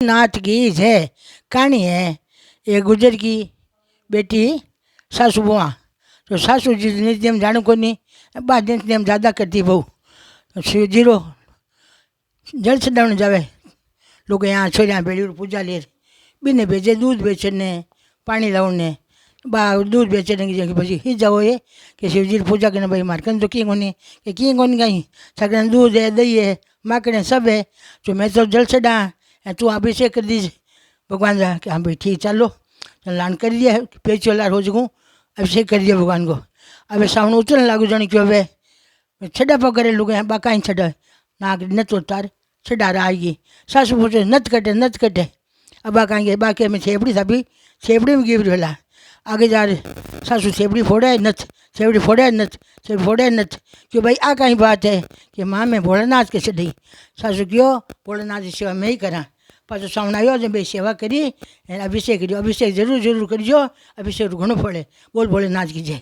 नाथ की है। कहानी है एक गुजर की बेटी सासू बुआ। तो सासू जी नित्यम जाणु को नहीं, बाद नित्यम ज़्यादा करती बहू। तो शिव जीरो जल चढ़ाने जावे, लोग यहाँ छोरिया भेड़ी पूजा ले, बीने भेजे दूध बेचे ने पानी लाने, बा दूध बेचे ने पी ही जाओ ये कि शिवजी पूजा करने भाई मार कन तो की कोनी कि कहीं सगन दूध है दही है माकड़े सब है। तो मैं तो जल चढ़ा तू अभिषेक कर दीजिए भगवान का कि हाँ भाई ठीक चलो लान कर दिया पेच वाला रोज को अभिषेक कर दिया भगवान को। अब सावन उतरने लागू जाने क्यों अब छड़ा पकड़े लोग यहाँ बाका ही छड़ा नाक नत उतार छड़ा रहा आएगी। सासू पूछे नत कटे अब बाका बाकी में छेपड़ी था भी छेपड़ी में गिर वेला आगे जा रहे सासू छेपड़ी फोड़ा है नथ छेपड़ी फोड़ा है नथ छेपड़ी फोड़ा है नथ क्यों भाई आ कहीं बात है कि माँ मैं भोलेनाथ के छड़ी। सासू क्यों भोलेनाथ की सेवा मैं ही करा पाछो सावन आयो जो भाई सेवा करी अभिषेक करियो अभिषेक जरूर करियो अभिषेक घणो फले बोल भोलेनाथ की जय।